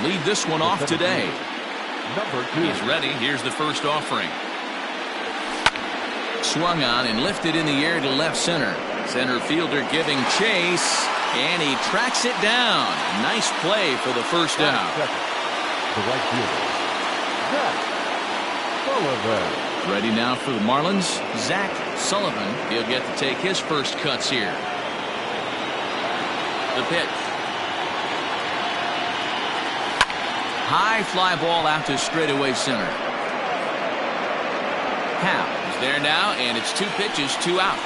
lead this one off today. Number 2. He's ready. Here's the first offering. Swung on and lifted in the air to left center. Center fielder giving chase, and he tracks it down. Nice play for the first out. The right fielder, Zach Sullivan. Ready now for the Marlins, Zach Sullivan. He'll get to take his first cuts here. The pitch. High fly ball out to straightaway center. Howe is there now, and it's 2 pitches, 2 out.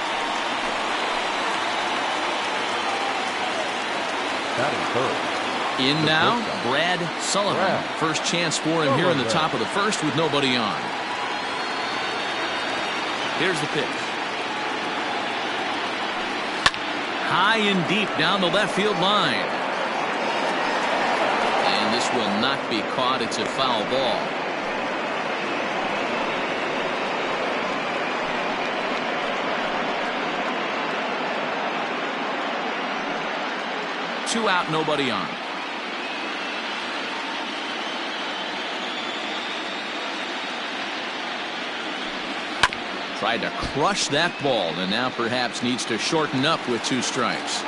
Batting third. In now, Brad Sullivan. First chance for him here in the top of the first with nobody on. Here's the pitch. High and deep down the left field line. And this will not be caught. It's a foul ball. Two out, nobody on. Tried to crush that ball, and now perhaps needs to shorten up with 2 strikes.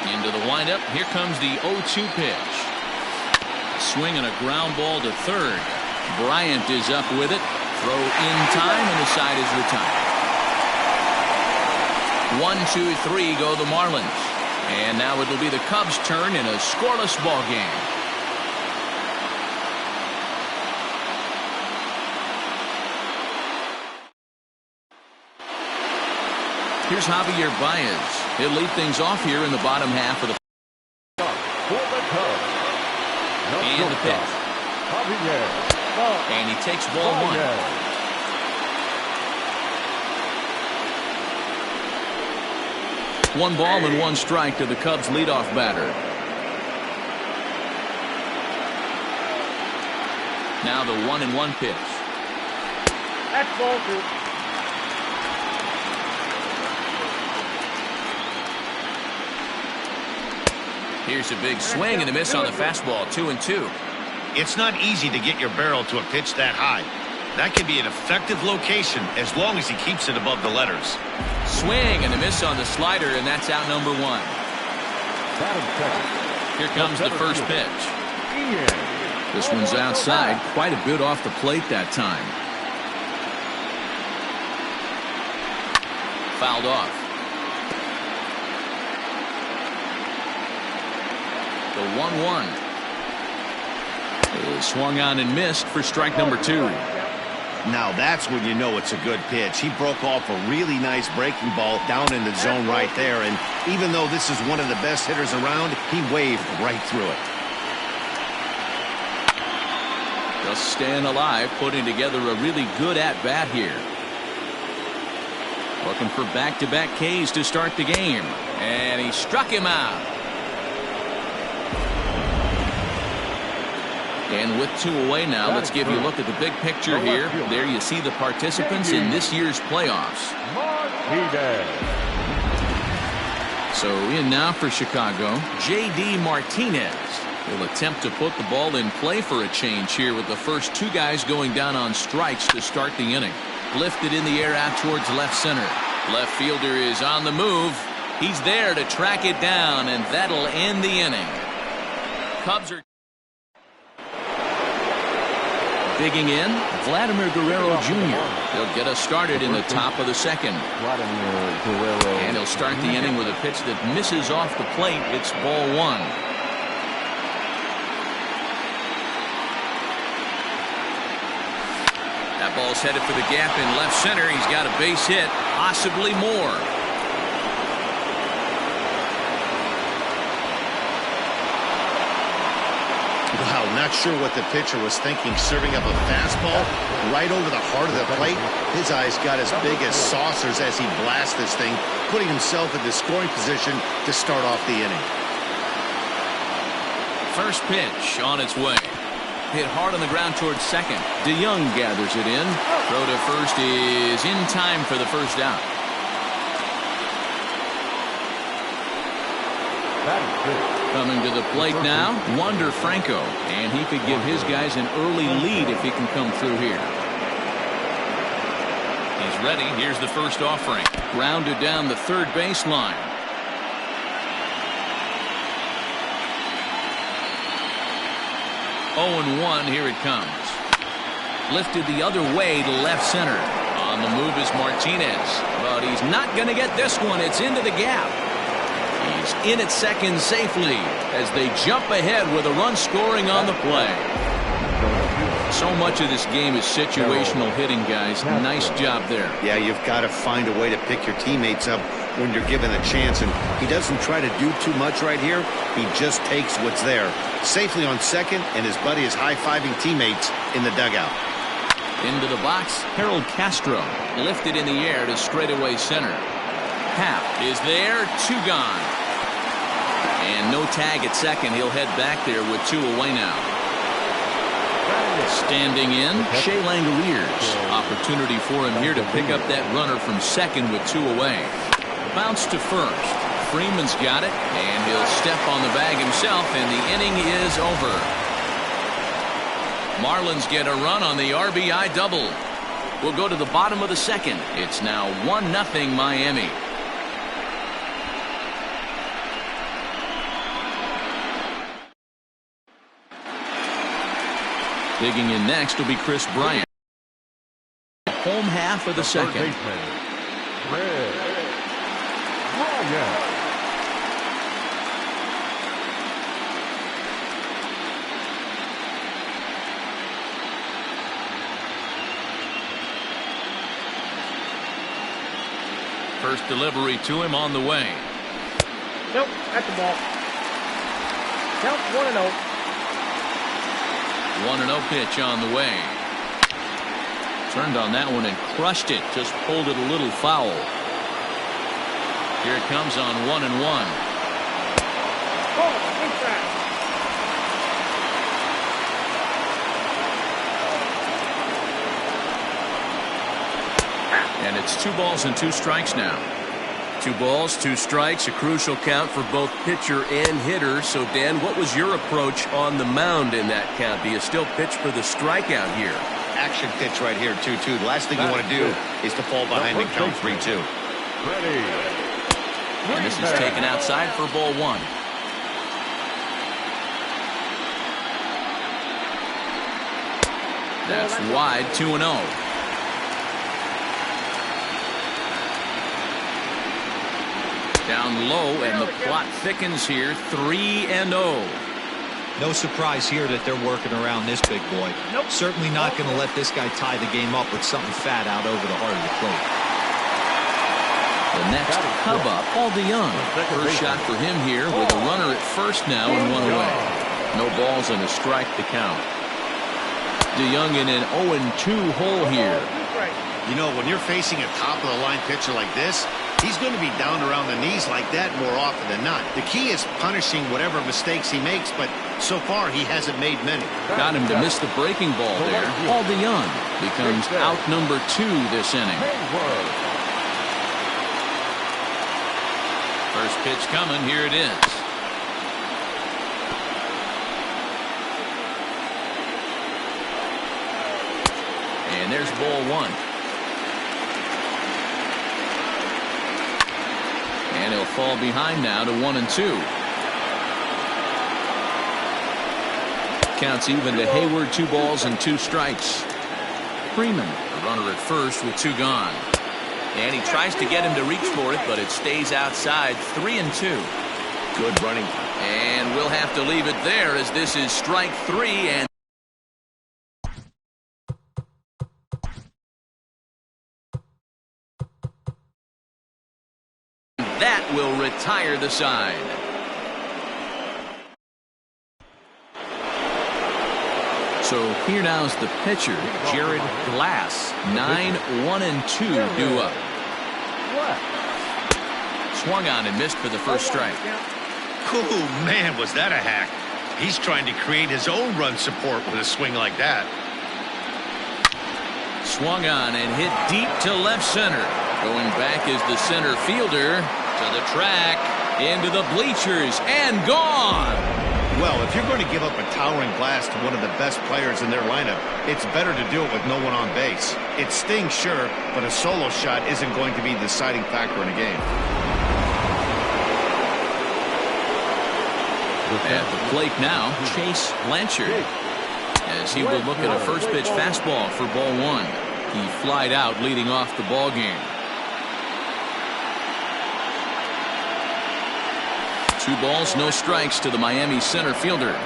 Into the windup. Here comes the 0-2 pitch. Swing and a ground ball to third. Bryant is up with it. Throw in time, and the side is retired. 1-2-3 go the Marlins. And now it'll be the Cubs' turn in a scoreless ball game. Here's Javier Baez. He'll lead things off here in the bottom half of the. And the pitch. And he takes ball 1. 1 ball and 1 strike to the Cubs leadoff batter. Now the 1-1 pitch. That's ball 2. Here's a big swing and a miss on the fastball. 2-2. It's not easy to get your barrel to a pitch that high. That can be an effective location as long as he keeps it above the letters. Swing and a miss on the slider, and that's out number 1. Here comes the first pitch. This one's outside, quite a bit off the plate that time. Fouled off. The 1-1 is swung on and missed for strike number 2. Now that's when you know it's a good pitch. He broke off a really nice breaking ball down in the zone right there, and even though this is one of the best hitters around, he waved right through it. Just staying alive, putting together a really good at-bat here. Looking for back-to-back Ks to start the game, and he struck him out. And with 2 away now, let's give you a look at the big picture here. There you see the participants in this year's playoffs. So in now for Chicago, J.D. Martinez will attempt to put the ball in play for a change here with the first 2 guys going down on strikes to start the inning. Lifted in the air out towards left center. Left fielder is on the move. He's there to track it down, and that'll end the inning. Cubs are digging in, Vladimir Guerrero Jr. He'll get us started in the top of the second. And he'll start the inning with a pitch that misses off the plate. It's ball 1. That ball's headed for the gap in left center. He's got a base hit, possibly more. Wow, not sure what the pitcher was thinking, serving up a fastball right over the heart of the plate. His eyes got as big as saucers as he blasts this thing, putting himself in the scoring position to start off the inning. First pitch on its way. Hit hard on the ground towards second. DeYoung gathers it in. Throw to first is in time for the first out. Batting fifth. Coming to the plate now, Wander Franco, and he could give his guys an early lead if he can come through here. He's ready. Here's the first offering. Grounded down the third baseline. 0-1. Here it comes. Lifted the other way to left center. On the move is Martinez, but he's not going to get this one. It's into the gap. He's in at second safely as they jump ahead with a run scoring on the play. So much of this game is situational hitting, guys. Nice job there. Yeah, you've got to find a way to pick your teammates up when you're given a chance, and he doesn't try to do too much right here. He just takes what's there. Safely on second, and his buddy is high-fiving teammates in the dugout. Into the box, Harold Castro lifted in the air to straightaway center. Happ is there, 2 gone. And no tag at second. He'll head back there with 2 away now. Standing in, Shea Langoliers. Opportunity for him here to pick up that runner from second with 2 away. Bounce to first. Freeman's got it, and he'll step on the bag himself, and the inning is over. Marlins get a run on the RBI double. We'll go to the bottom of the second. It's now 1-0 Miami. Digging in next will be Chris Bryant. Home half of the second. First delivery to him on the way. Nope, at the ball. Count 1-0. 1-0 pitch on the way. Turned on that one and crushed it. Just pulled it a little foul. Here it comes on 1-1. And it's 2 balls and 2 strikes now. 2 balls, 2 strikes, a crucial count for both pitcher and hitter. So, Dan, what was your approach on the mound in that count? Do you still pitch for the strikeout here? Action pitch right here, 2-2. The last thing you want to do is to fall behind and count 3-2. And this is taken outside for ball 1. That's wide, 2-0. Down low, and the plot thickens here, 3-0. No surprise here that they're working around this big boy. Nope. Certainly not going to let this guy tie the game up with something fat out over the heart of the plate. The next Cub up, Paul DeYoung. First shot for him here with a runner at first now and 1 away. No balls and a strike to count. DeYoung in an 0-2 hole here. You know, when you're facing a top-of-the-line pitcher like this, he's going to be down around the knees like that more often than not. The key is punishing whatever mistakes he makes, but so far he hasn't made many. Got him to miss the breaking ball there. Paul DeYoung becomes out number 2 this inning. First pitch coming. Here it is. And there's ball 1. And he'll fall behind now to 1-2. Counts even to Hayward, 2 balls and 2 strikes. Freeman, a runner at first with 2 gone. And he tries to get him to reach for it, but it stays outside, 3-2. Good running. And we'll have to leave it there as this is strike 3, and that will retire the side. So here now is the pitcher, Jared Glass. 9-1-2 due up. Swung on and missed for the first strike. Oh, man, was that a hack. He's trying to create his own run support with a swing like that. Swung on and hit deep to left center. Going back is the center fielder to the track. Into the bleachers and gone. Well, if you're going to give up a towering blast to one of the best players in their lineup, it's better to do it with no one on base. It stings, sure, but a solo shot isn't going to be the deciding factor in a game. At the plate now, Chase Blanchard, as he will look at a first pitch fastball for ball one. He flied out leading off the ball game. 2 balls, no strikes to the Miami center fielder.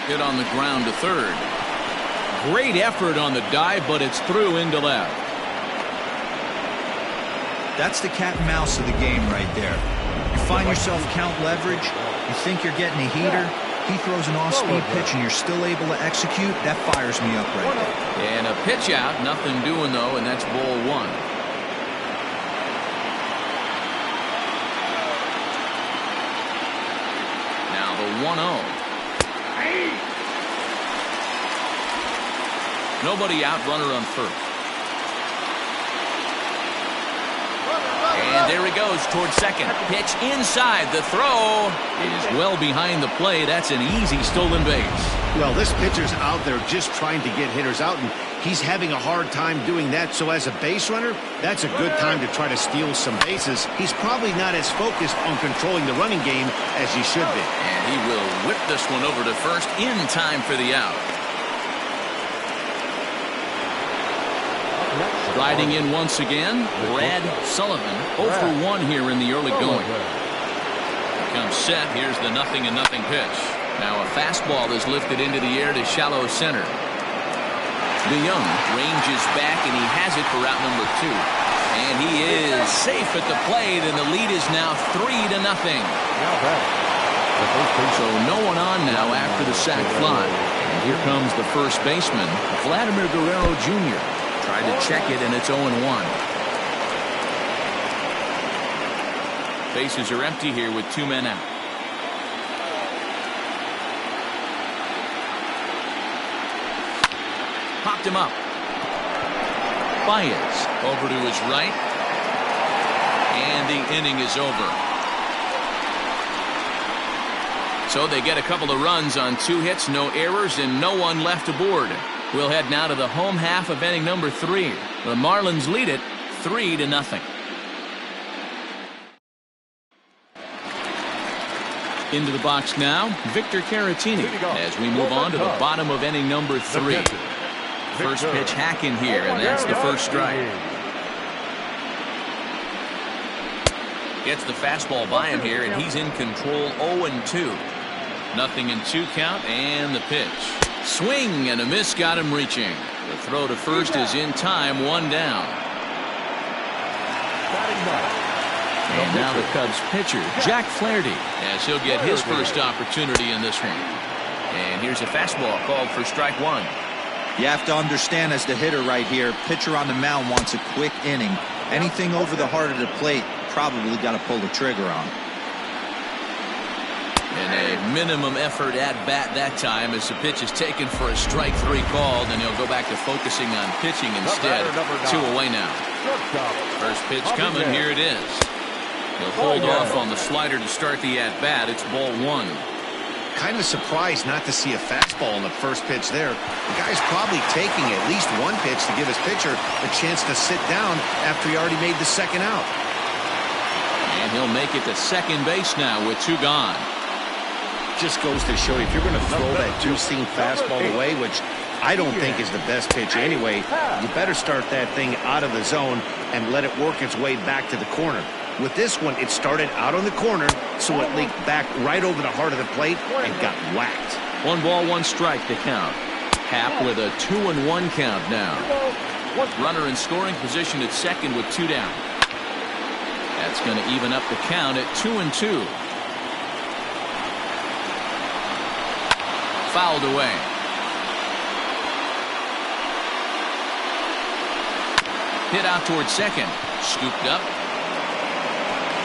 Hit on the ground to third. Great effort on the dive, but it's through into left. That's the cat and mouse of the game right there. You find yourself count leverage, you think you're getting a heater, he throws an off-speed pitch and you're still able to execute. That fires me up right there. And a pitch out, nothing doing though, and that's ball one. Now the 1-0. Nobody out, runner on first. And there he goes towards second. Pitch inside. The throw is well behind the play. That's an easy stolen base. Well, this pitcher's out there just trying to get hitters out, and he's having a hard time doing that. So as a base runner, that's a good time to try to steal some bases. He's probably not as focused on controlling the running game as he should be. And he will whip this one over to first in time for the out. Riding in once again, Brad Sullivan, 0 for 1 here in the early going. Comes set. Here's the 0-0 pitch. Now a fastball is lifted into the air to shallow center. DeYoung ranges back, and he has it for route number 2. And he is safe at the plate, and the lead is now 3-0. So no one on now after the sac fly. And here comes the first baseman, Vladimir Guerrero Jr. Tried to check it, and it's 0-1. Bases are empty here with 2 men out. Popped him up. Baez over to his right. And the inning is over. So they get a couple of runs on 2 hits, no errors, and no one left aboard. We'll head now to the home half of inning number 3. The Marlins lead it 3-0. Into the box now, Victor Caratini, as we move on to the bottom of inning number 3. First pitch hacking here, and that's the first strike. Gets the fastball by him here, and he's in control. 0-2. 0-2 count, and the pitch. Swing and a miss got him reaching. The throw to first is in time, 1 down. And now the Cubs pitcher, Jack Flaherty, as he'll get his first opportunity in this one. And here's a fastball called for strike 1. You have to understand, as the hitter right here, pitcher on the mound wants a quick inning. Anything over the heart of the plate, probably got to pull the trigger on. And a minimum effort at bat that time, as the pitch is taken for a strike 3 called, and he'll go back to focusing on pitching instead. 2 away now. First pitch coming. Here it is. He'll hold off on the slider to start the at bat. It's ball 1. Kind of surprised not to see a fastball in the first pitch there. The guy's probably taking at least 1 pitch to give his pitcher a chance to sit down after he already made the second out. And he'll make it to second base now with 2 gone. Just goes to show you, if you're going to throw that 2-seam fastball away, which I don't think is the best pitch anyway, you better start that thing out of the zone and let it work its way back to the corner. With this one, it started out on the corner, so it leaked back right over the heart of the plate and got whacked. 1 ball, 1 strike to count. Happ with a 2-1 count now. Runner in scoring position at second with 2 down. That's going to even up the count at 2-2. Fouled away. Hit out towards second. Scooped up.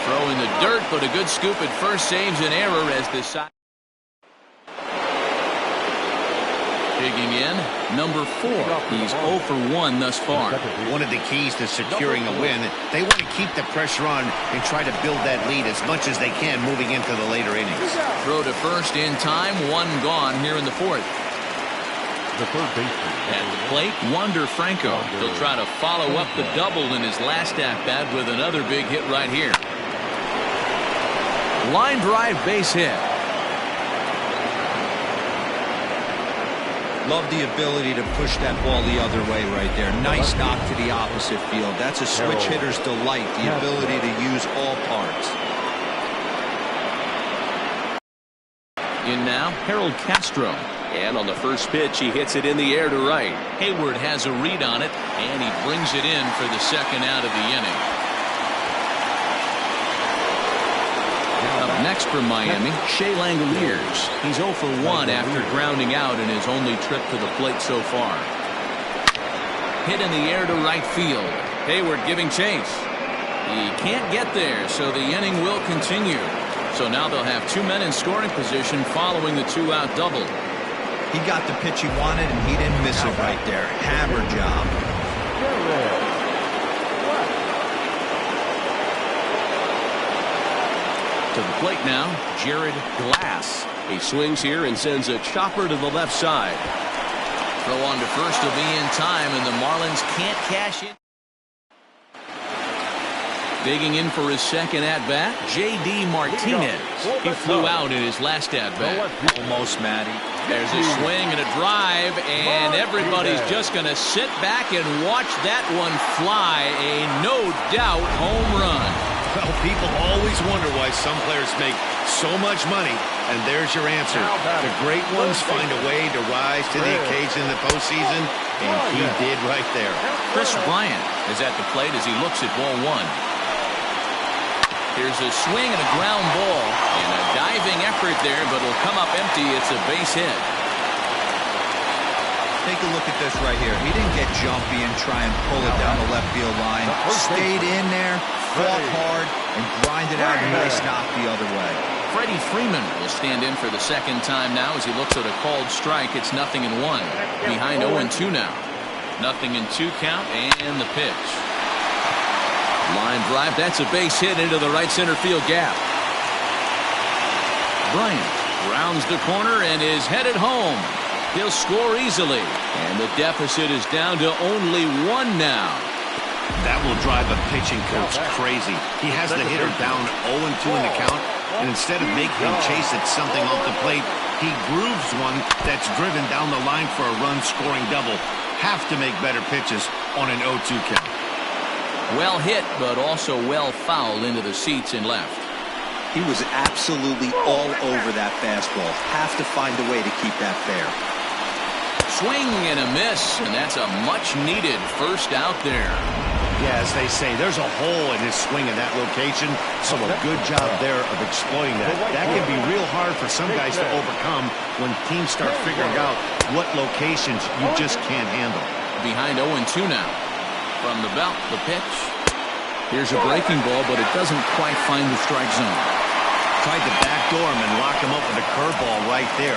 Throw in the dirt, but a good scoop at first saves an error as the side. Digging in, number 4. He's 0 for 1 thus far. One of the keys to securing a win, they want to keep the pressure on and try to build that lead as much as they can moving into the later innings. Throw to first in time, 1 gone here in the 4th. The third baseman. At the plate, Wander Franco. He'll try to follow up the double in his last at-bat with another big hit right here. Line drive base hit. Love the ability to push that ball the other way right there. Nice knock to the opposite field. That's a switch hitter's delight, the ability to use all parts. In now, Harold Castro. And on the first pitch, he hits it in the air to right. Hayward has a read on it, and he brings it in for the second out of the inning. Up next from Miami, Shea Langoliers. He's 0 for 1 after grounding out in his only trip to the plate so far. Hit in the air to right field. Hayward giving chase. He can't get there, so the inning will continue. So now they'll have 2 men in scoring position following the 2-out double. He got the pitch he wanted, and he didn't miss it right there. Hammer job. To the plate now, Jared Glass. He swings here and sends a chopper to the left side. Throw on to first will be in time, and the Marlins can't cash in. Digging in for his second at-bat, J.D. Martinez. He flew out in his last at-bat. Almost, Matty. There's a swing and a drive, and everybody's just going to sit back and watch that one fly. A no-doubt home run. Well, people always wonder why some players make so much money, and there's your answer. The great ones find a way to rise to the occasion in the postseason, and he did right there. Chris Bryant is at the plate as he looks at ball 1. Here's a swing and a ground ball, and a diving effort there, but it'll come up empty. It's a base hit. Take a look at this right here. He didn't get jumpy and try and pull it down the left field line. Stayed in there, fought hard, and grinded out a nice knock the other way. Freddie Freeman will stand in for the second time now as he looks at a called strike. It's 0-1. Behind 0-2 now. 0-2 count, and the pitch. Line drive, that's a base hit into the right center field gap. Bryant rounds the corner and is headed home. He'll score easily, and the deficit is down to only 1 now. That will drive a pitching coach crazy. He has the hitter down 0-2 in the count, and instead of making him chase at something off the plate, he grooves one that's driven down the line for a run-scoring double. Have to make better pitches on an 0-2 count. Well hit, but also well fouled into the seats and left. He was absolutely all over that fastball. Have to find a way to keep that fair. Swing and a miss, and that's a much-needed first out there. Yeah, as they say, there's a hole in his swing in that location, so a good job there of exploiting that. That can be real hard for some guys to overcome when teams start figuring out what locations you just can't handle. Behind 0-2 now. From the belt, the pitch. Here's a breaking ball, but it doesn't quite find the strike zone. Tried to backdoor him and lock him up with a curveball right there.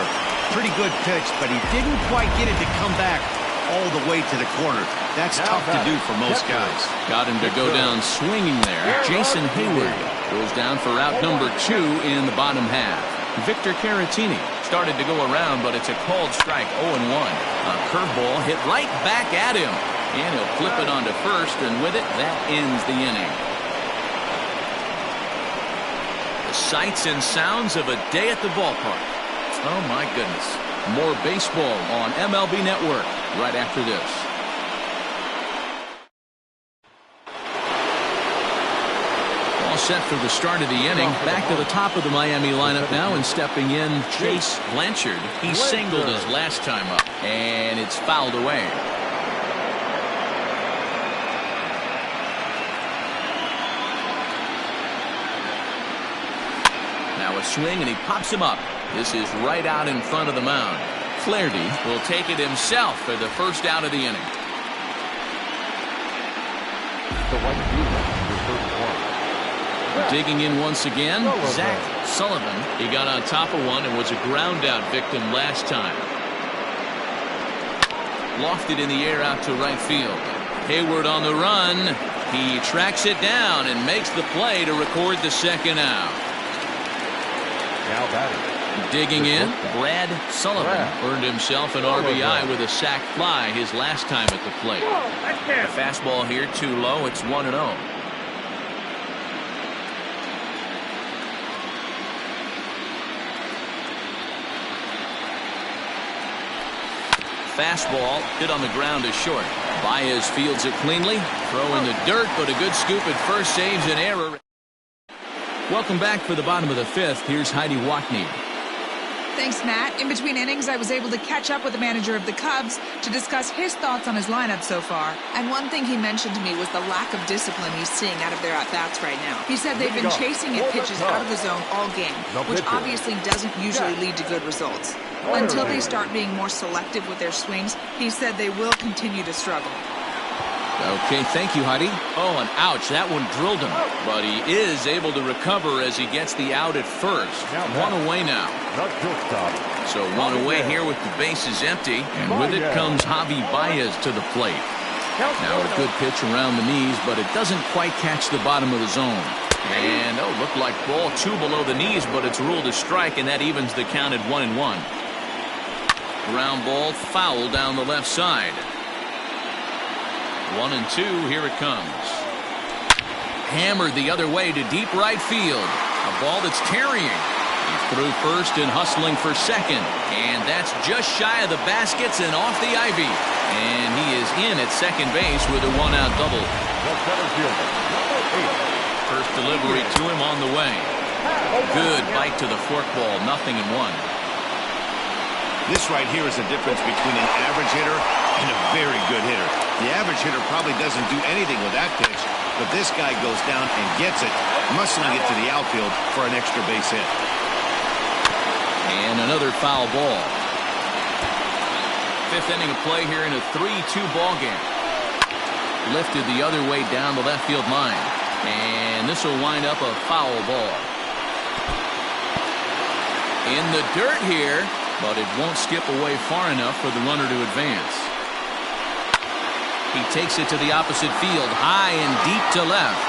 Pretty good pitch, but he didn't quite get it to come back all the way to the corner. That's tough to do for most guys. Got him to go down swinging there. Jason Hayward goes down for out number 2 in the bottom half. Victor Caratini started to go around, but it's a called strike, 0-1. A curveball hit right back at him. And he'll flip it onto first, and with it, that ends the inning. The sights and sounds of a day at the ballpark. Oh, my goodness. More baseball on MLB Network right after this. All set for the start of the inning. Back to the top of the Miami lineup now, and stepping in, Chase Blanchard. He singled his last time up, and it's fouled away. Now a swing, and he pops him up. This is right out in front of the mound. Flaherty will take it himself for the first out of the inning. Digging in once again, Zach Sullivan. He got on top of one and was a ground out victim last time. lofted in the air out to right field. Hayward on the run. He tracks it down and makes the play to record the second out. Now batting. Digging in, Brad Sullivan earned himself an RBI with a sac fly his last time at the plate. The fastball here too low. It's 1-0. Fastball hit on the ground is short. Baez fields it cleanly. Throw in the dirt, but a good scoop at first saves an error. Welcome back for the bottom of the fifth. Here's Heidi Watney. Thanks, Matt. In between innings, I was able to catch up with the manager of the Cubs to discuss his thoughts on his lineup so far. And one thing he mentioned to me was the lack of discipline he's seeing out of their at-bats right now. He said they've been chasing at pitches out of the zone all game, which obviously doesn't usually lead to good results. Until they start being more selective with their swings, he said they will continue to struggle. Okay, thank you, Heidi. Oh, and ouch, that one drilled him. But he is able to recover as he gets the out at first. One away now. So one away here with the bases empty. And with it comes Javi Baez to the plate. Now a good pitch around the knees, but it doesn't quite catch the bottom of the zone. And, oh, looked like ball 2 below the knees, but it's ruled a strike, and that evens the count at 1-1. Ground ball foul down the left side. 1-2, here it comes. Hammered the other way to deep right field. A ball that's carrying. He's through first and hustling for second. And that's just shy of the baskets and off the ivy. And he is in at second base with a 1-out double. First delivery to him on the way. Good bite to the forkball, 0-1. This right here is the difference between an average hitter and a very good hitter. The average hitter probably doesn't do anything with that pitch, but this guy goes down and gets it, muscling it to the outfield for an extra base hit. And another foul ball. Fifth inning of play here in a 3-2 ball game. Lifted the other way down the left field line. And this will wind up a foul ball. In the dirt here, but it won't skip away far enough for the runner to advance. He takes it to the opposite field, high and deep to left.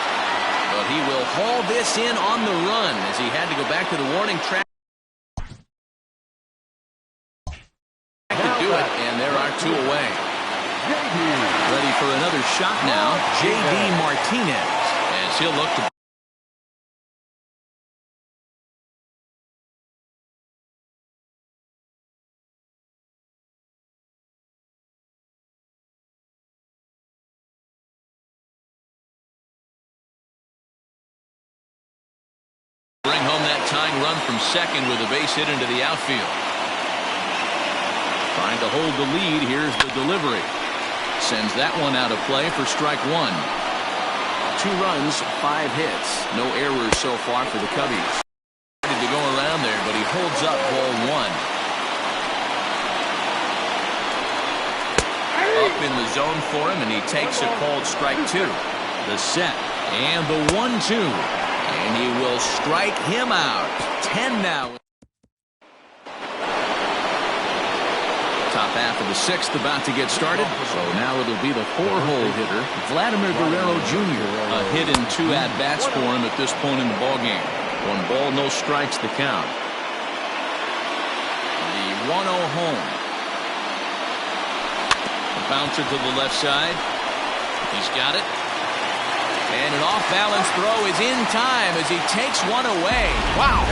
But he will haul this in on the run as he had to go back to the warning track to do it, and there are 2 away. Ready for another shot now, J.D. Martinez, as he'll look to bring home that tying run from second with a base hit into the outfield. Trying to hold the lead. Here's the delivery. Sends that one out of play for strike 1. 2 runs, 5 hits. No errors so far for the Cubbies. Ready to go around there, but he holds up ball 1. Up in the zone for him, and he takes a called strike 2. The set and the 1-2. And he will strike him out. 10 now. Top half of the 6th about to get started. So now it'll be the 4-hole hitter, Vladimir Guerrero Jr. A hit and 2 at-bats for him at this point in the ballgame. 1 ball, no strikes the count. The 1-0 home. The bouncer to the left side. He's got it. And an off-balance throw is in time as he takes one away. Wow.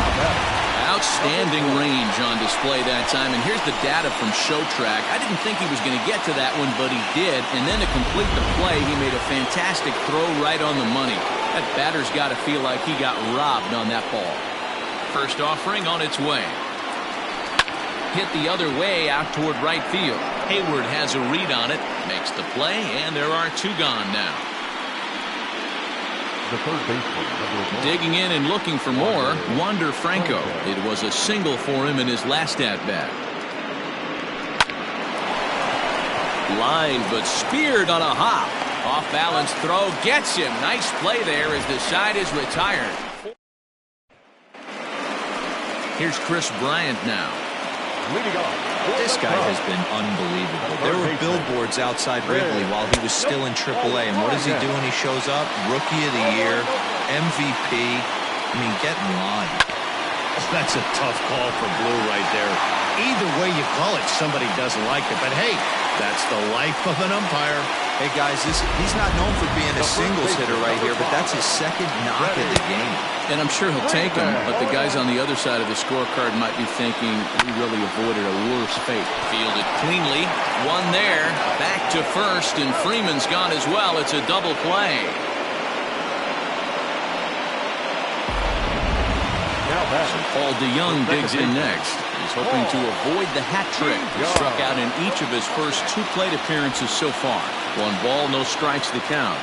Outstanding range on display that time. And here's the data from ShowTrack. I didn't think he was going to get to that one, but he did. And then to complete the play, he made a fantastic throw right on the money. That batter's got to feel like he got robbed on that ball. First offering on its way. Hit the other way out toward right field. Hayward has a read on it, makes the play, and there are 2 gone now. The third baseman. Digging in and looking for more, Wander Franco. It was a single for him in his last at-bat. Line, but speared on a hop. Off-balance throw gets him. Nice play there as the side is retired. Here's Chris Bryant now. Leading off. This guy has been unbelievable. There were billboards outside Wrigley while he was still in AAA, and what does he do when he shows up? Rookie of the Year, MVP. I mean, get in line. That's a tough call for Blue right there. Either way you call it, somebody doesn't like it. But hey, that's the life of an umpire. Hey, guys, he's not known for being a singles hitter right here, but that's his second knock of the game. And I'm sure he'll take him, but the guys on the other side of the scorecard might be thinking he really avoided a worse fate. Fielded cleanly. One there. Back to first, and Freeman's gone as well. It's a double play. So Paul DeYoung digs in next. He's hoping to avoid the hat trick. He struck out in each of his first 2 plate appearances so far. 1 ball, no strikes to count.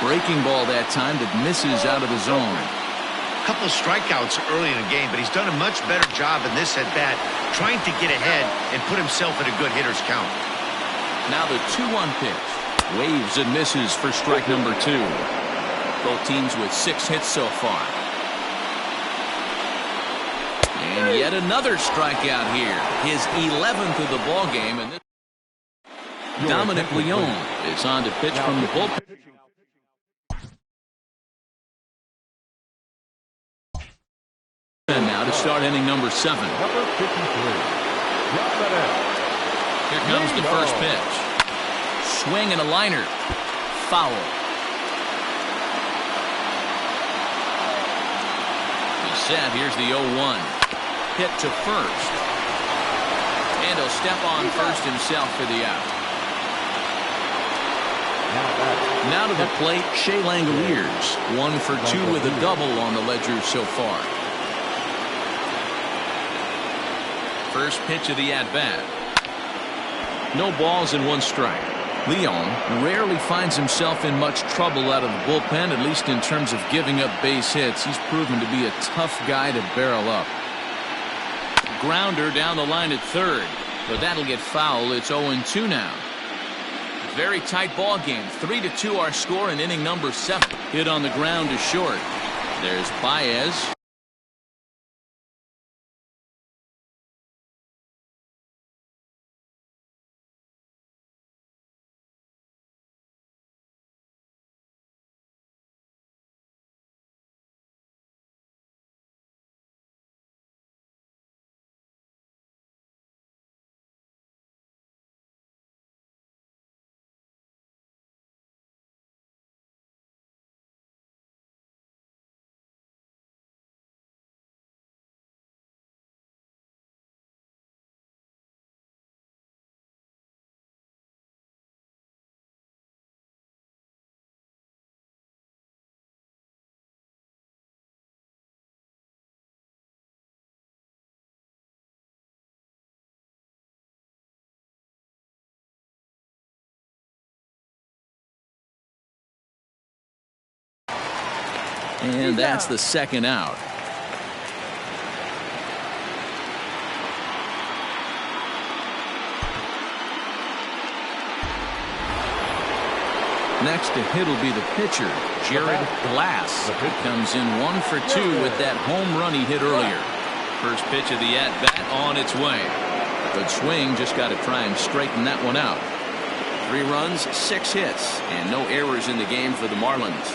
Breaking ball that time that misses out of the zone. A couple of strikeouts early in the game, but he's done a much better job in this at-bat trying to get ahead and put himself in a good hitter's count. Now the 2-1 pitch. Waves and misses for strike number 2. Both teams with 6 hits so far. And yet another strikeout here. His 11th of the ball game. And Dominic Leone is on to pitch from the bullpen. And now to start inning number 7. Number 53. Here comes the first pitch. Swing and a liner. Foul. He's set. Here's the 0-1. Hit to first. And he'll step on first himself for the out. Now to the plate, Shea Langoliers. 1 for 2 with a double on the ledger so far. First pitch of the at-bat. No balls and 1 strike. Leone rarely finds himself in much trouble out of the bullpen, at least in terms of giving up base hits. He's proven to be a tough guy to barrel up. Grounder down the line at third, but that'll get foul. It's 0-2 now. Very tight ball game. 3-2 our score in inning number 7. Hit on the ground is short. There's Baez. And that's the second out. Next to hit will be the pitcher, Jared Glass. He comes in 1 for 2 with that home run he hit earlier. First pitch of the at-bat on its way. Good swing, just got to try and straighten that one out. 3 runs, 6 hits, and no errors in the game for the Marlins.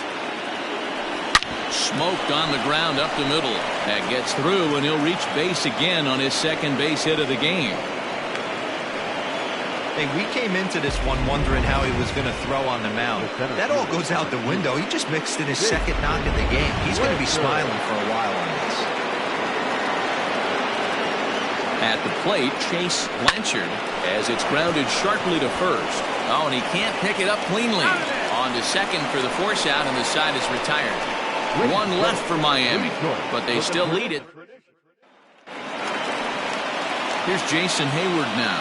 Smoked on the ground up the middle. That gets through, and he'll reach base again on his second base hit of the game. Hey, we came into this one wondering how he was going to throw on the mound. That all goes out the window. He just mixed in his second knock of the game. He's going to be smiling for a while on this. At the plate, Chase Blanchard, as it's grounded sharply to first. Oh, and he can't pick it up cleanly. On to second for the force out, and the side is retired. 1 left for Miami, but they still lead it. Here's Jason Hayward now.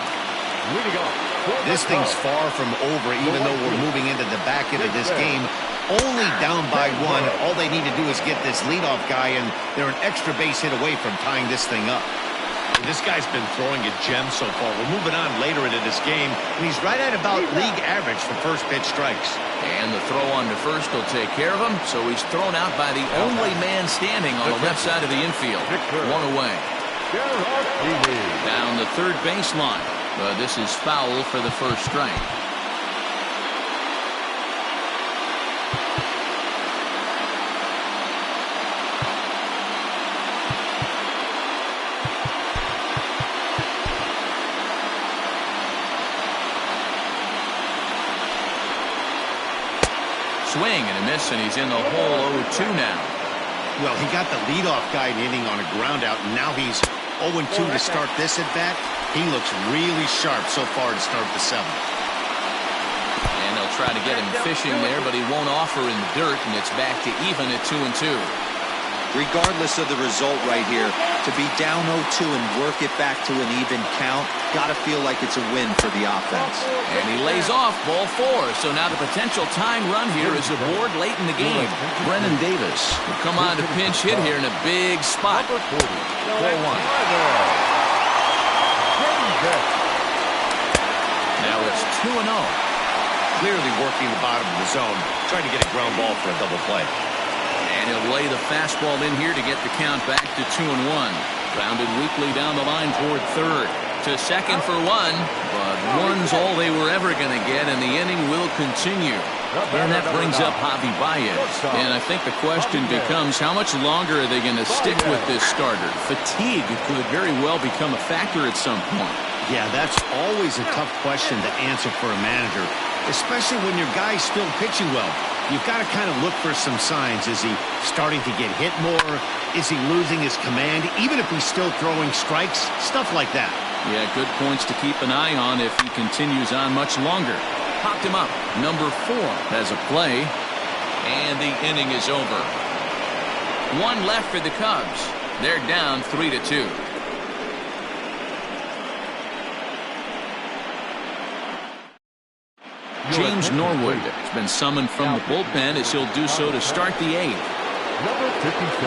This thing's far from over, even though we're moving into the back end of this game. Only down by 1. All they need to do is get this leadoff guy, and they're an extra base hit away from tying this thing up. This guy's been throwing a gem so far. We're moving on later into this game, and he's right at about league average for first pitch strikes. And the throw on to first will take care of him, so he's thrown out by the only man standing on the left side of the infield. 1 away. Down the third baseline. But this is foul for the first strike. Swing and a miss, and he's in the hole 0-2 now. Well, he got the leadoff guy in the inning on a ground out, and now he's 0-2 to start this at bat. He looks really sharp so far to start the seventh. And they'll try to get him fishing there, but he won't offer in the dirt, and it's back to even at 2-2. Regardless of the result right here, to be down 0-2 and work it back to an even count, gotta feel like it's a win for the offense. And he lays off ball 4. So now the potential tying run here is aboard late in the game. Brennan Davis will come on to pinch hit here in a big spot. 4-1. Now it's 2-0. Clearly working the bottom of the zone, trying to get a ground ball for a double play. And he'll lay the fastball in here to get the count back to 2-1. Grounded weakly down the line toward third. To second for 1, but 1's all they were ever going to get, and the inning will continue. And that brings up Javi Baez. And I think the question becomes, how much longer are they going to stick with this starter? Fatigue could very well become a factor at some point. Yeah, that's always a tough question to answer for a manager, especially when your guy's still pitching well. You've got to kind of look for some signs. Is he starting to get hit more? Is he losing his command, even if he's still throwing strikes? Stuff like that. Yeah, good points to keep an eye on if he continues on much longer. Popped him up. Number 4 has a play. And the inning is over. 1 left for the Cubs. They're down 3-2. James Norwood has been summoned from the bullpen as he'll do so to start the 8th.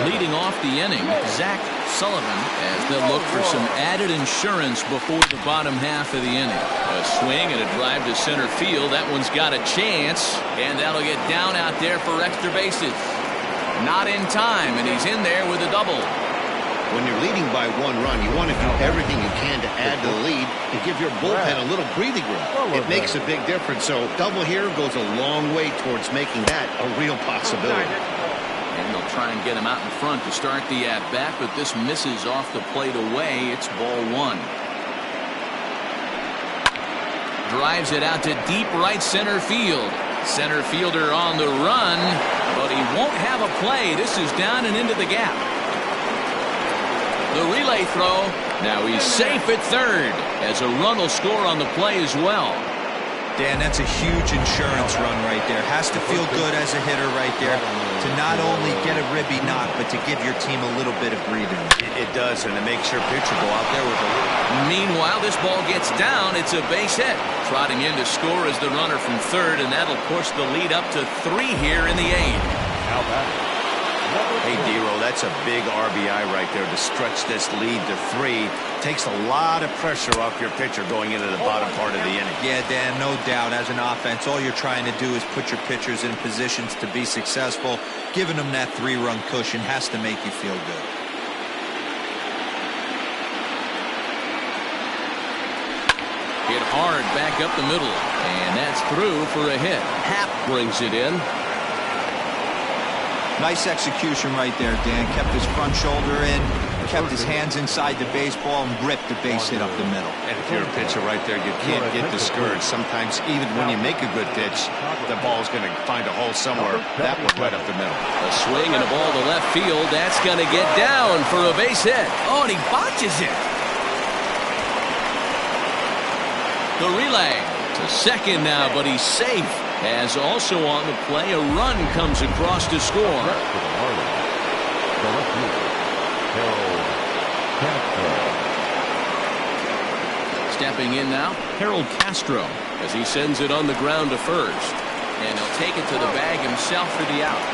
Leading off the inning, Zach Sullivan, as they'll look for some added insurance before the bottom half of the inning. A swing and a drive to center field. That one's got a chance, and that'll get down out there for extra bases. Not in time, and he's in there with a double. When you're leading by 1 run, you want to do everything you can to add to the lead and give your bullpen a little breathing room. It makes a big difference, so double here goes a long way towards making that a real possibility. And they'll try and get him out in front to start the at-bat, but this misses off the plate away. It's ball 1. Drives it out to deep right center field. Center fielder on the run, but he won't have a play. This is down and into the gap. The relay throw. Now he's safe at third as a run will score on the play as well. Dan, that's a huge insurance run right there. Has to feel good as a hitter right there to not only get a ribby knock, but to give your team a little bit of breathing. It does, and it makes your pitcher go out there with a... Meanwhile, this ball gets down. It's a base hit. Trotting in to score is the runner from third, and that'll push the lead up to 3 here in the 8th. How about it? Hey, D-Roll, that's a big RBI right there to stretch this lead to 3. Takes a lot of pressure off your pitcher going into the bottom part of the inning. Yeah, Dan, no doubt. As an offense, all you're trying to do is put your pitchers in positions to be successful. Giving them that 3-run cushion has to make you feel good. Hit hard back up the middle, and that's through for a hit. Happ brings it in. Nice execution right there, Dan. Kept his front shoulder in, kept his hands inside the baseball, and ripped the base hit up the middle. And if you're a pitcher right there, you can't get discouraged. Sometimes, even when you make a good pitch, the ball's going to find a hole somewhere. That one right up the middle. A swing and a ball to left field. That's going to get down for a base hit. Oh, and he botches it. The relay to second now, but he's safe. As also on the play, a run comes across to score. For the Marlins, the left fielder, Harold Castro. Stepping in now, Harold Castro, as he sends it on the ground to first. And he'll take it to the bag himself for the out.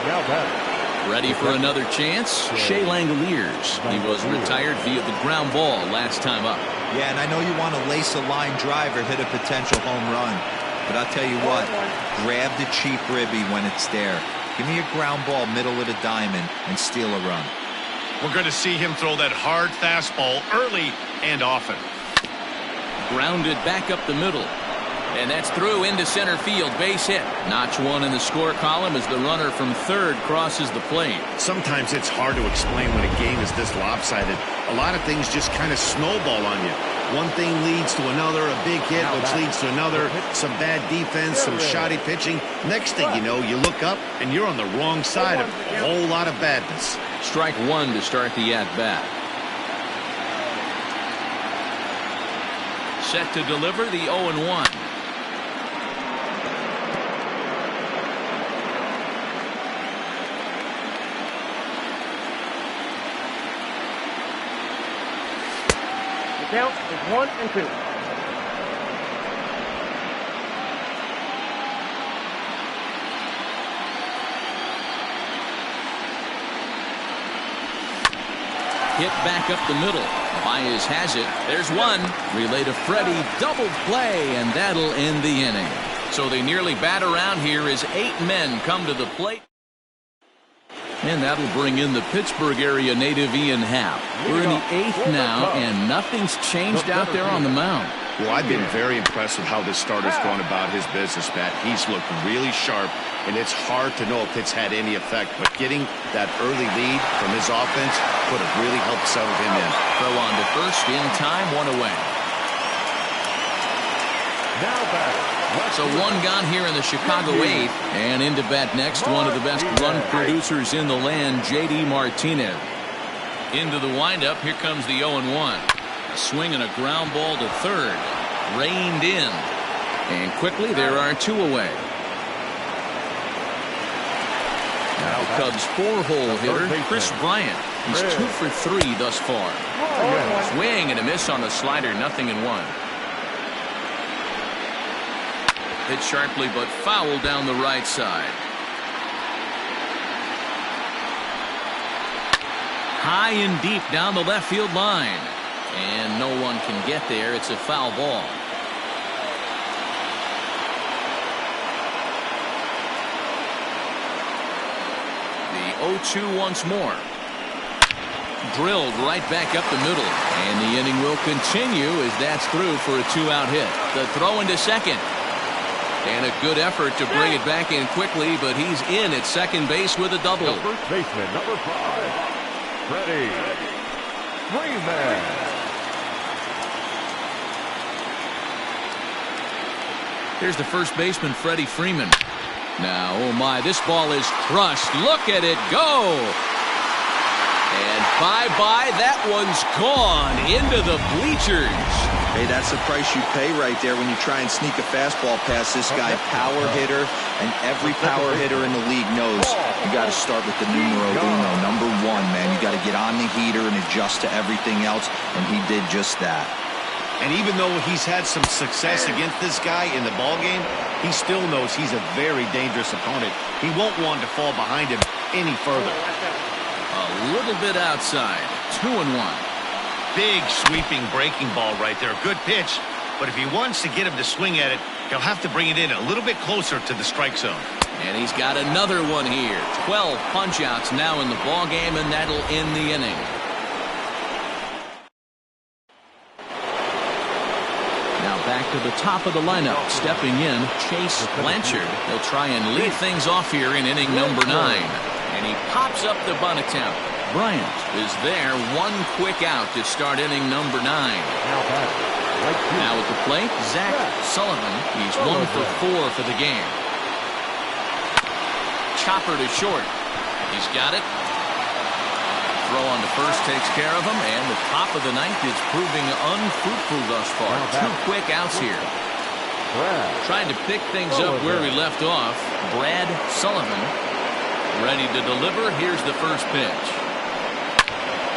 Now batter. Ready for another chance? Shea Langoliers. He was retired via the ground ball last time up. Yeah, and I know you want to lace a line drive or hit a potential home run. But I'll tell you what, grab the cheap ribby when it's there. Give me a ground ball middle of the diamond and steal a run. We're going to see him throw that hard fastball early and often. Grounded back up the middle. And that's through into center field. Base hit. Notch one in the score column as the runner from third crosses the plate. Sometimes it's hard to explain when a game is this lopsided. A lot of things just kind of snowball on you. One thing leads to another, a big hit, which leads to another, some bad defense, some shoddy pitching. Next thing you know, you look up and you're on the wrong side of a whole lot of badness. Strike one to start the at-bat. Set to deliver the 0-1. Count is 1-2. Hit back up the middle. Baez has it. There's one. Relay to Freddie. Double play, and that'll end the inning. So they nearly bat around here as 8 men come to the plate. And that'll bring in the Pittsburgh area native Ian Happ. We're in the 8th now, and nothing's changed out there on the mound. Well, I've been very impressed with how this starter's gone about his business, Matt. He's looked really sharp, and it's hard to know if it's had any effect. But getting that early lead from his offense could have really helped settle him in. Throw on to first in time, 1 away. Now batter. So 1 gone here in the Chicago 8th. And into bat next, one of the best run producers in the land, J.D. Martinez. Into the windup, here comes the 0-1. A swing and a ground ball to third. Reined in. And quickly there are 2 away. Now the Cubs' 4-hole hitter, Chris Bryant. He's 2 for 3 thus far. Swing and a miss on the slider, 0-1. Hit sharply but foul down the right side. High and deep down the left field line. And no one can get there. It's a foul ball. The 0-2 once more. Drilled right back up the middle. And the inning will continue as that's through for a 2-out hit. The throw into second. And a good effort to bring it back in quickly, but he's in at second base with a double. The first baseman, number 5, Freddie Freeman. Here's the first baseman, Freddie Freeman. Now, oh my, this ball is crushed. Look at it go. And bye-bye, that one's gone into the bleachers. Hey, that's the price you pay right there when you try and sneak a fastball past this guy. Power hitter, and every power hitter in the league knows you got to start with the numero uno, number 1, man. You got to get on the heater and adjust to everything else, and he did just that. And even though he's had some success against this guy in the ballgame, he still knows he's a very dangerous opponent. He won't want to fall behind him any further. A little bit outside. 2-1. Big sweeping breaking ball right there. Good pitch. But if he wants to get him to swing at it, he'll have to bring it in a little bit closer to the strike zone. And he's got another one here. 12 punch-outs now in the ballgame, and that'll end the inning. Now back to the top of the lineup. Stepping in, Chase Blanchard. He'll try and lead things off here in inning number 9. And he pops up the bunt attempt. Bryant is there. 1 quick out to start inning number 9. Now at the plate, Zach Sullivan. He's 1 for 4 for the game. Chopper to short. He's got it. Throw on to first takes care of him, and the top of the 9th is proving unfruitful thus far. 2 quick outs here. Trying to pick things up where we left off. Brad Sullivan ready to deliver. Here's the first pitch.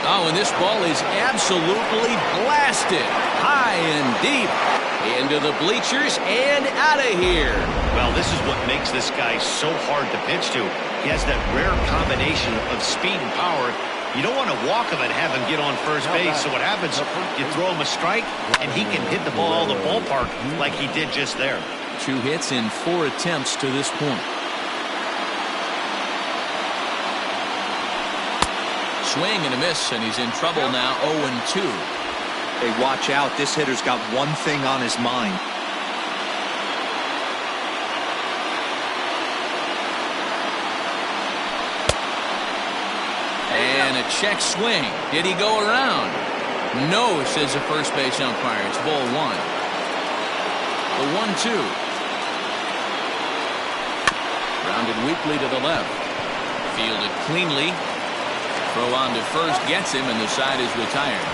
Oh, and this ball is absolutely blasted. High and deep. Into the bleachers and out of here. Well, this is what makes this guy so hard to pitch to. He has that rare combination of speed and power. You don't want to walk him and have him get on first base. So what happens, you throw him a strike, and he can hit the ball the ballpark like he did just there. 2 hits in 4 attempts to this point. swing and a miss, and he's in trouble now. 0-2. Hey, watch out. This hitter's got one thing on his mind. And a check swing. Did he go around? No, says the first base umpire. It's ball 1. The 1-2. Rounded weakly to the left. Fielded cleanly. Throw on to first gets him, and the side is retired.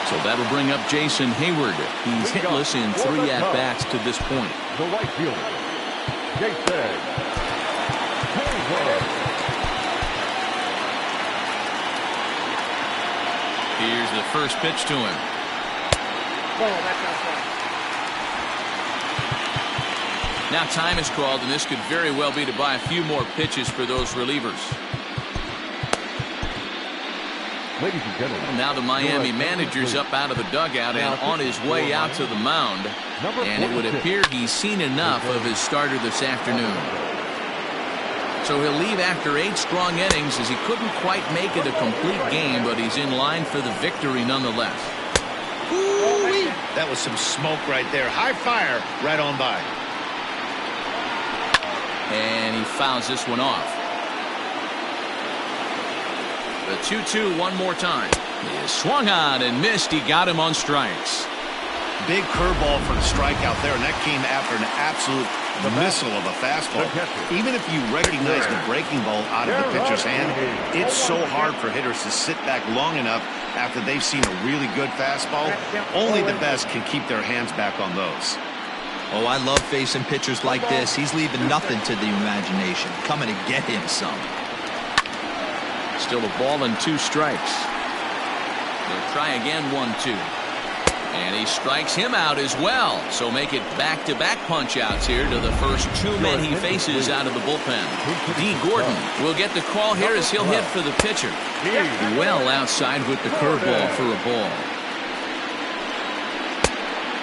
So that'll bring up Jason Hayward. He's hitless in 3 at-bats to this point. The right fielder, Jason Hayward. Here's the first pitch to him. Ball, that's outside. Now time is called, and this could very well be to buy a few more pitches for those relievers. Ladies and gentlemen, Now the Miami manager's up out of the dugout and on his way out to the mound. And it would appear he's seen enough of his starter this afternoon. So he'll leave after 8 strong innings, as he couldn't quite make it a complete game, but he's in line for the victory nonetheless. Ooh-wee. That was some smoke right there. High fire right on by. And he fouls this one off. The 2-2 one more time. He is swung on and missed. He got him on strikes. Big curveball for the strikeout there, and that came after an absolute missile of a fastball. Even if you recognize the breaking ball out of the pitcher's hand, it's so hard for hitters to sit back long enough after they've seen a really good fastball. Only the best can keep their hands back on those. Oh, I love facing pitchers like this. He's leaving nothing to the imagination. Coming to get him some. Still a ball and 2 strikes. They'll try again, 1-2. And he strikes him out as well. So make it back-to-back punch-outs here to the first 2 men he faces out of the bullpen. D. Gordon will get the call here as he'll hit for the pitcher. Well outside with the curveball for a ball.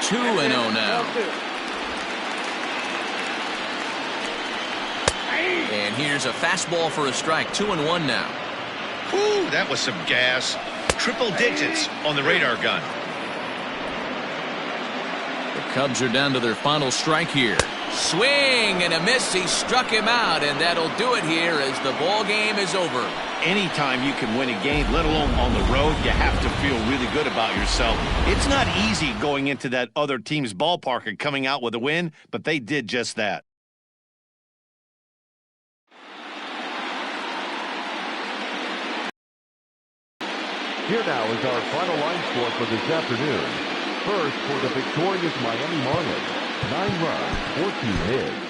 2-0 now. And here's a fastball for a strike. 2-1 now. Whew, that was some gas. Triple digits on the radar gun. The Cubs are down to their final strike here. Swing and a miss. He struck him out, and that'll do it here as the ball game is over. Anytime you can win a game, let alone on the road, you have to feel really good about yourself. It's not easy going into that other team's ballpark and coming out with a win, but they did just that. Here now is our final line score for this afternoon. First, for the victorious Miami Marlins, 9 runs, 14 hits.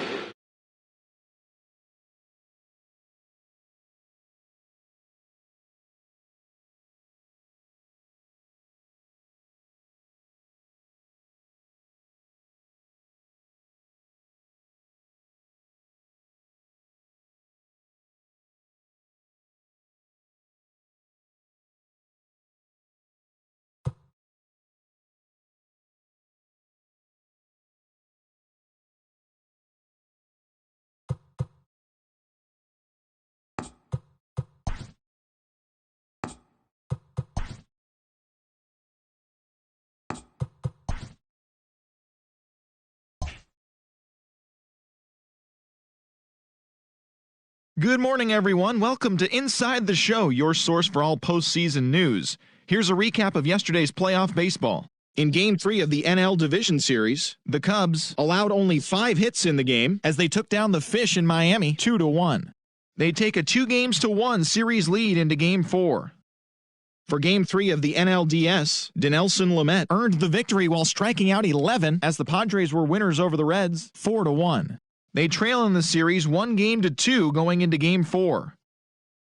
Good morning, everyone. Welcome to Inside the Show, your source for all postseason news. Here's a recap of yesterday's playoff baseball. In Game 3 of the NL Division Series, the Cubs allowed only 5 hits in the game as they took down the Fish in Miami 2-1. They take a 2-1 series lead into Game 4. For Game 3 of the NLDS, Dinelson Lamet earned the victory while striking out 11 as the Padres were winners over the Reds 4-1. They trail in the series 1-2 going into Game 4.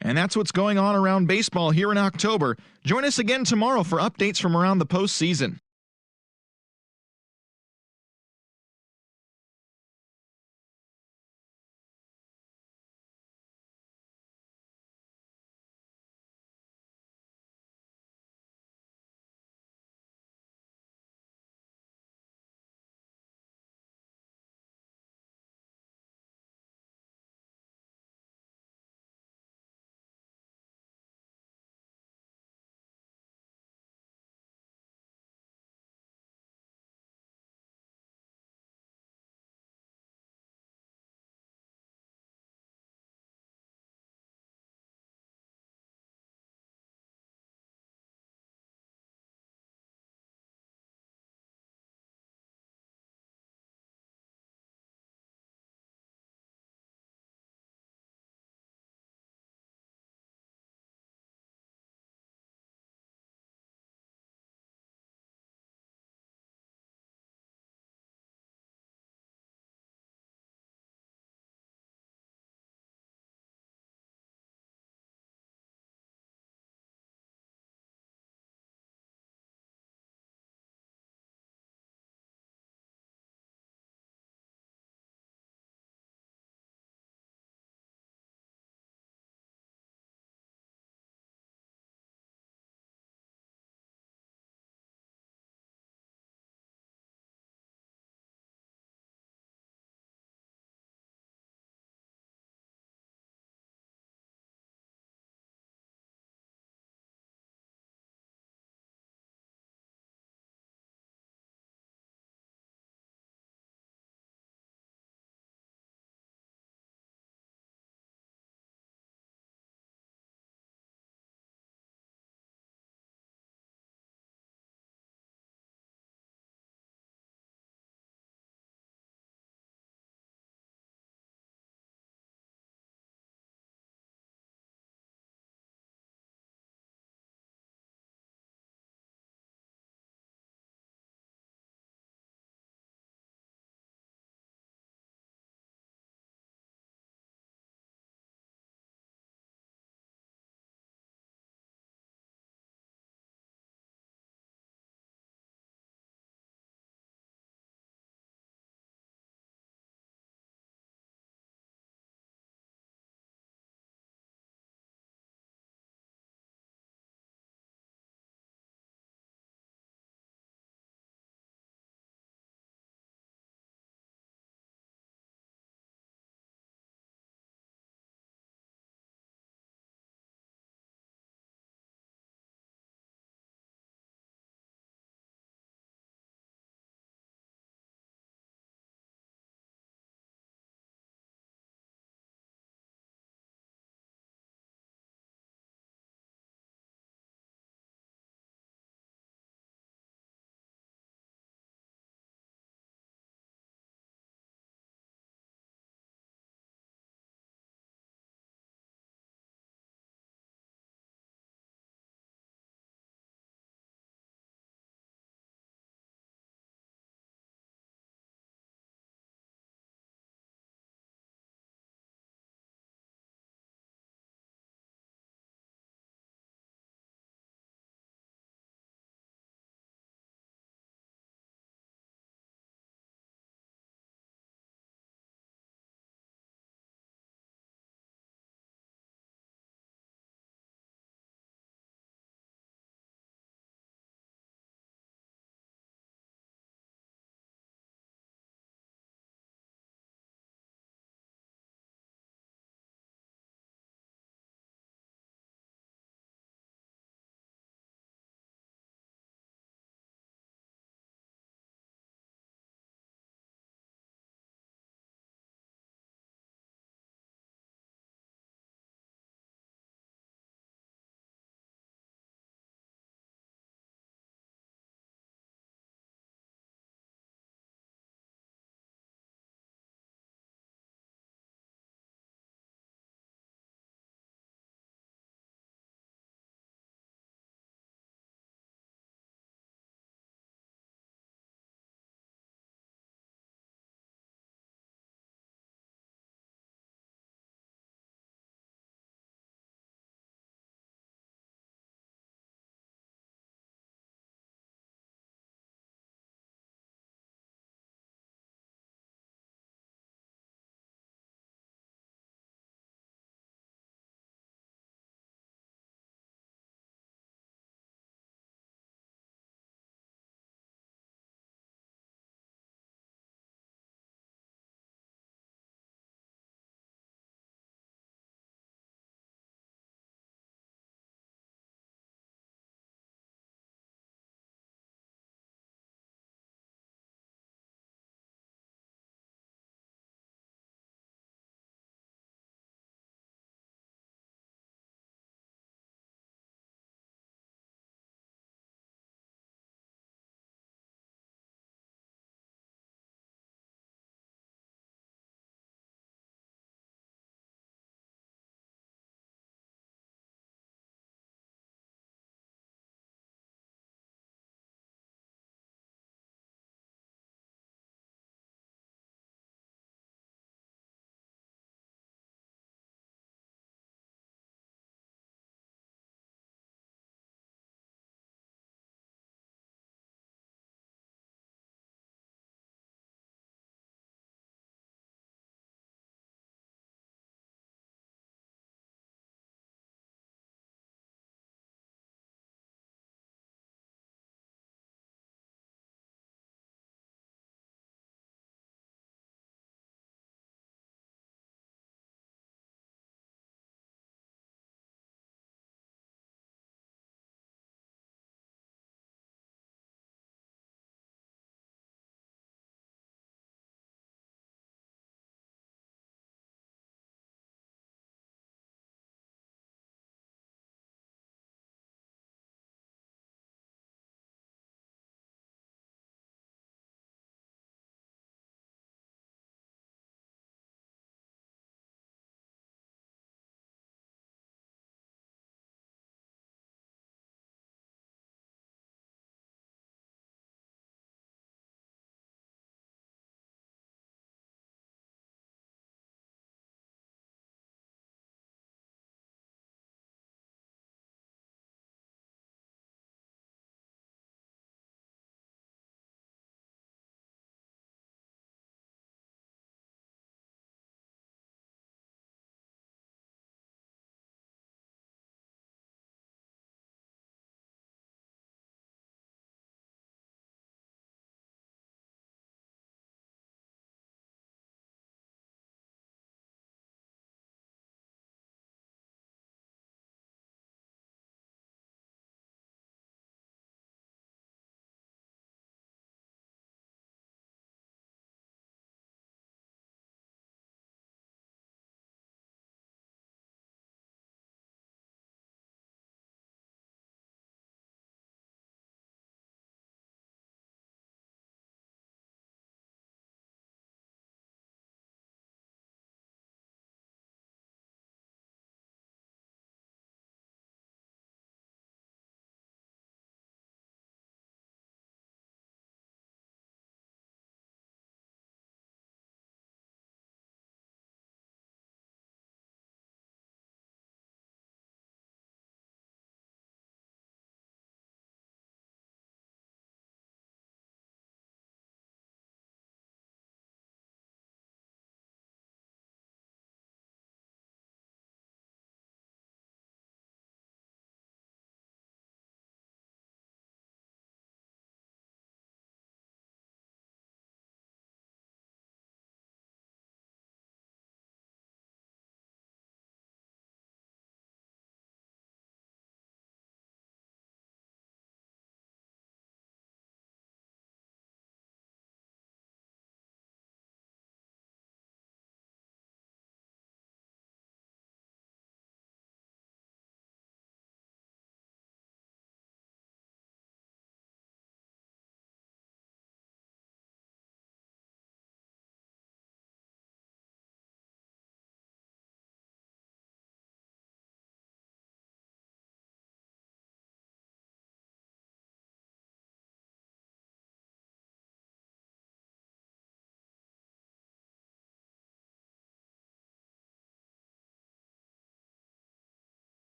And that's what's going on around baseball here in October. Join us again tomorrow for updates from around the postseason.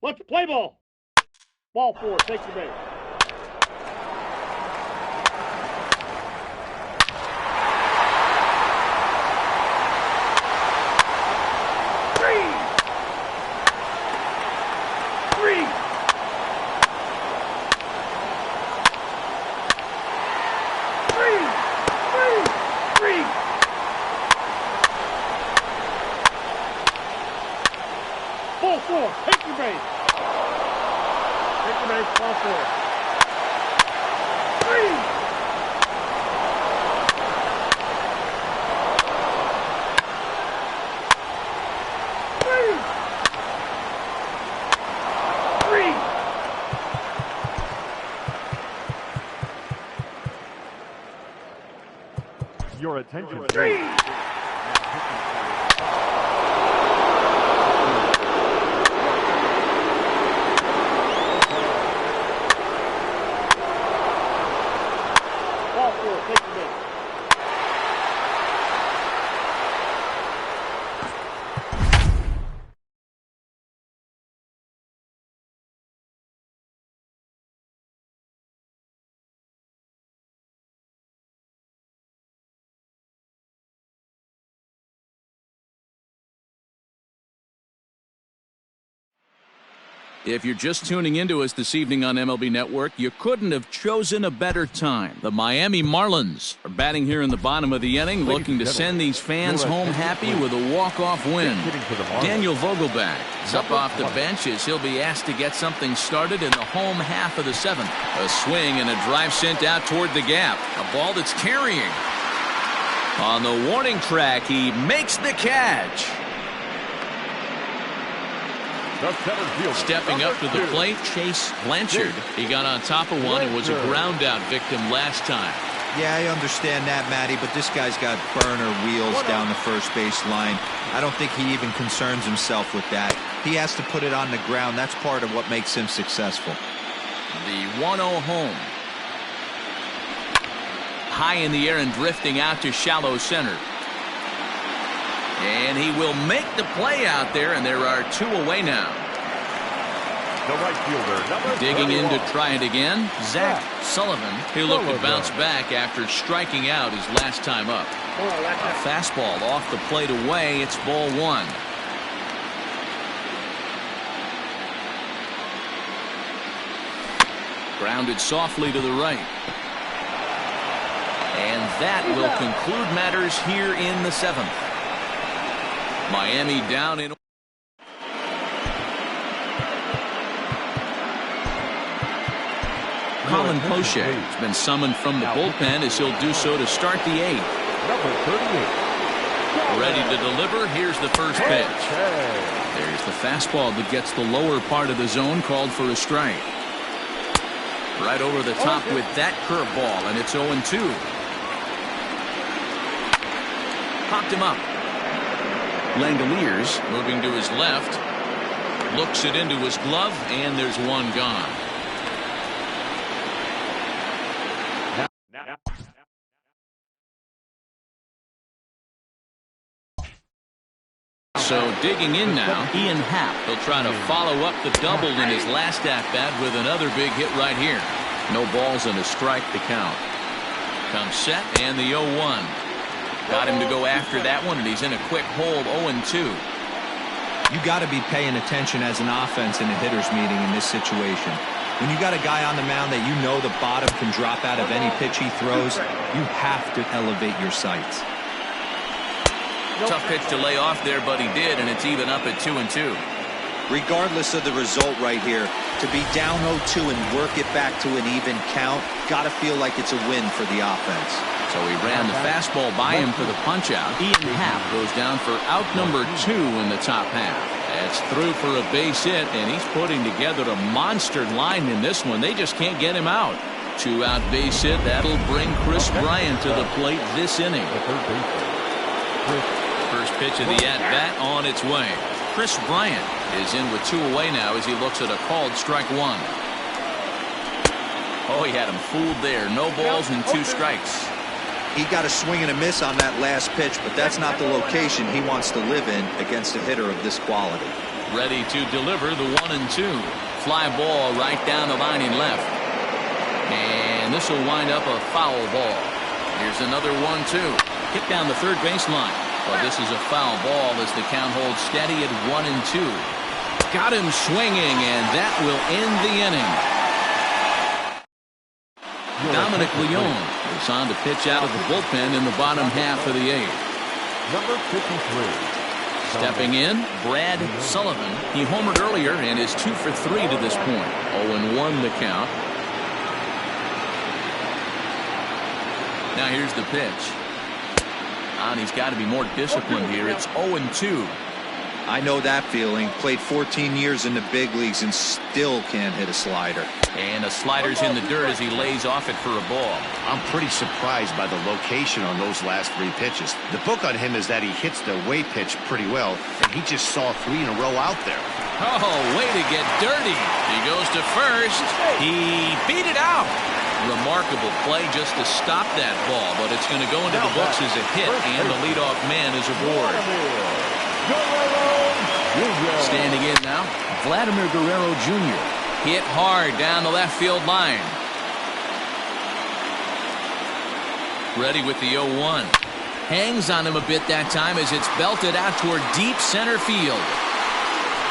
Let's play ball. Ball 4, take the base. Ball 4, take your base. Take the base, ball 4. 3. 3. Your attention, 3. If you're just tuning into us this evening on MLB Network, you couldn't have chosen a better time. The Miami Marlins are batting here in the bottom of the inning, looking to send these fans home happy with a walk-off win. Daniel Vogelback is up off the bench as he'll be asked to get something started in the home half of the 7th. A swing and a drive sent out toward the gap. A ball that's carrying. On the warning track, he makes the catch. Stepping up to the plate, Chase Blanchard. He got on top of one and was a ground-out victim last time. Yeah, I understand that, Matty, but this guy's got burner wheels down the first base line. I don't think he even concerns himself with that. He has to put it on the ground. That's part of what makes him successful. The 1-0 home. High in the air and drifting out to shallow center. And he will make the play out there, and there are 2 away now. The right fielder, digging in to try it again, Zach Sullivan. He'll look to bounce back after striking out his last time up. A fastball off the plate away. It's ball 1. Grounded softly to the right. And that will conclude matters here in the 7th. Miami down in. Colin Poche has been summoned from the bullpen as he'll do so to start the 8th. Number 38. Ready to deliver. Here's the first pitch. There's the fastball that gets the lower part of the zone, called for a strike. Right over the top with that curveball, and it's 0-2. Popped him up. Langoliers moving to his left. Looks it into his glove, and there's one gone. So digging in now, Ian Happ. He'll try to follow up the double in his last at-bat with another big hit right here. No balls and a strike to count. Comes set, and the 0-1. Got him to go after that one, and he's in a quick hold, 0-2. You got to be paying attention as an offense in a hitter's meeting in this situation. When you got a guy on the mound that you know the bottom can drop out of any pitch he throws, you have to elevate your sights. Tough pitch to lay off there, but he did, and it's even up at 2-2. Regardless of the result right here, to be down 0-2 and work it back to an even count, got to feel like it's a win for the offense. So he ran the fastball by him for the punch-out. Ian Happ goes down for out number 2 in the top half. That's through for a base hit, and he's putting together a monster line in this one. They just can't get him out. 2-out base hit. That'll bring Chris Bryant to the plate this inning. First pitch of the at-bat on its way. Chris Bryant is in with 2 away now as he looks at a called strike 1. Oh, he had him fooled there. No balls and 2 strikes. He got a swing and a miss on that last pitch, but that's not the location he wants to live in against a hitter of this quality. Ready to deliver the 1-2. Fly ball right down the line in left. And this will wind up a foul ball. Here's another 1-2. Hit down the third baseline. But this is a foul ball as the count holds steady at 1-2. Got him swinging, and that will end the inning. Dominic Leone is on to pitch out of the bullpen in the bottom half of the eighth. Number 53. Stepping in, Brad Sullivan. He homered earlier and is 2 for 3 to this point. 0-1 the count. Now here's the pitch. And he's got to be more disciplined here. It's 0-2. I know that feeling. Played 14 years in the big leagues and still can't hit a slider. And a slider's in the dirt as he lays off it for a ball. I'm pretty surprised by the location on those last 3 pitches. The book on him is that he hits the away pitch pretty well, and he just saw 3 in a row out there. Oh, way to get dirty. He goes to first. He beat it out. Remarkable play just to stop that ball, but it's going to go into the books as a hit, and the leadoff man is aboard. Standing in now, Vladimir Guerrero Jr. Hit hard down the left field line. Ready with the 0-1. Hangs on him a bit that time as it's belted out toward deep center field.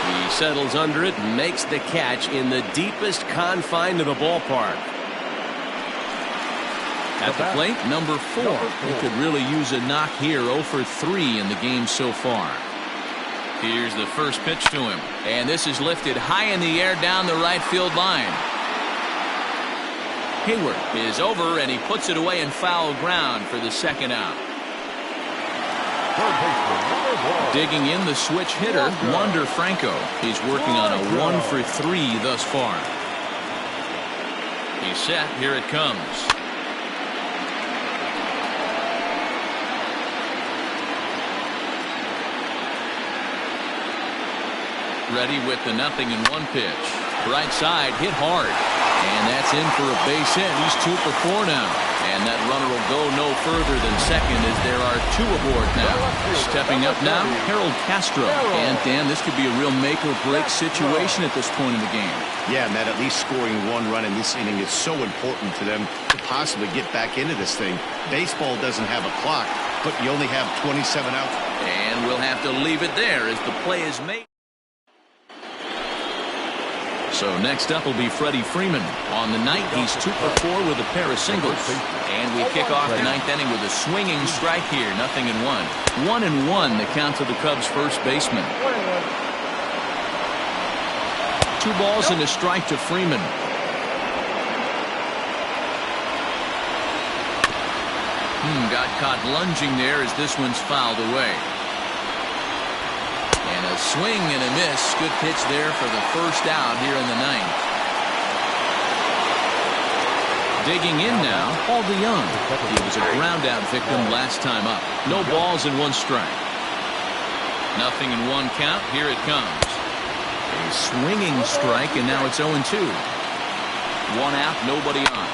He settles under it and makes the catch in the deepest confine of the ballpark. At the plate, number 4. He could really use a knock here. 0 for 3 in the game so far. Here's the first pitch to him. And this is lifted high in the air down the right field line. Hayward is over, and he puts it away in foul ground for the second out. Digging in the switch hitter, Wander Franco. He's working on a 1 for 3 thus far. He's set. Here it comes. Ready with the 0-1 pitch. Right side, hit hard. And that's in for a base hit. He's 2 for 4 now. And that runner will go no further than second as there are 2 aboard now. Stepping up now, Harold Castro. And Dan, this could be a real make-or-break situation at this point in the game. Yeah, Matt, at least scoring 1 run in this inning is so important to them to possibly get back into this thing. Baseball doesn't have a clock, but you only have 27 outs. And we'll have to leave it there as the play is made. So next up will be Freddie Freeman. On the night, he's 2 for 4 with a pair of singles. And we kick off the 9th inning with a swinging strike here. 0-1. 1-1 the count to the Cubs' first baseman. 2 balls and a strike to Freeman. Got caught lunging there as this one's fouled away. And a swing and a miss. Good pitch there for the first out here in the 9th. Digging in now, Paul DeYoung. He was a ground out victim last time up. No balls and 1 strike. 0-1 count. Here it comes. A swinging strike, and now it's 0-2. 1 out, nobody on.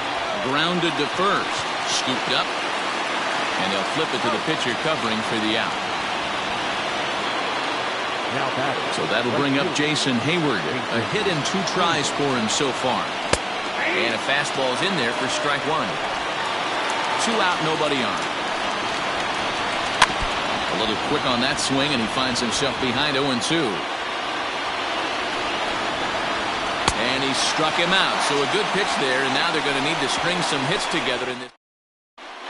Grounded to first. Scooped up. And they'll flip it to the pitcher covering for the out. So that'll bring up Jason Hayward. A hit and 2 tries for him so far. And a fastball's in there for strike 1. 2 out, nobody on. A little quick on that swing, and he finds himself behind 0-2. And he struck him out. So a good pitch there, and now they're going to need to string some hits together in this.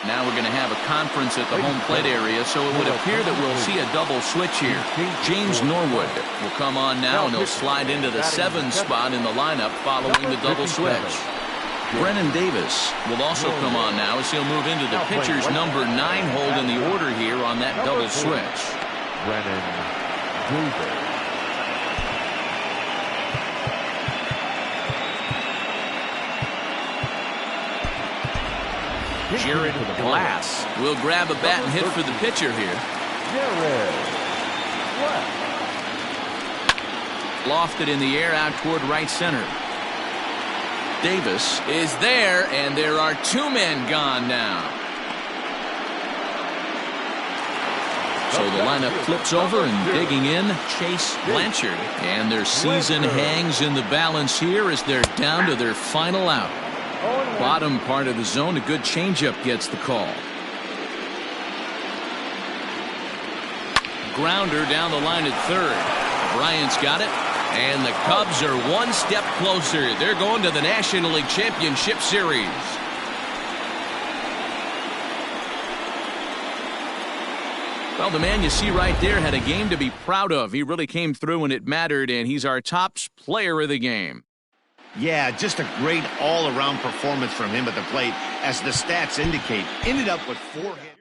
Now we're going to have a conference at the home plate area, so it would appear that we'll see a double switch here. James Norwood will come on now, and he'll slide into the 7 spot in the lineup following the double switch. Brennan Davis will also come on now as he'll move into the pitcher's number 9 hold in the order here on that double switch. Brennan Davis. Jared Glass will grab a bat and hit for the pitcher here. Lofted in the air out toward right center. Davis is there, and there are 2 men gone now. So the lineup flips over, and digging in, Chase Blanchard. And their season hangs in the balance here as they're down to their final out. Bottom part of the zone, a good changeup gets the call. Grounder down the line at third. Bryant's got it. And the Cubs are one step closer. They're going to the National League Championship Series. Well, the man you see right there had a game to be proud of. He really came through when it mattered, and he's our top player of the game. Yeah, just a great all-around performance from him at the plate, as the stats indicate. Ended up with 4 hits.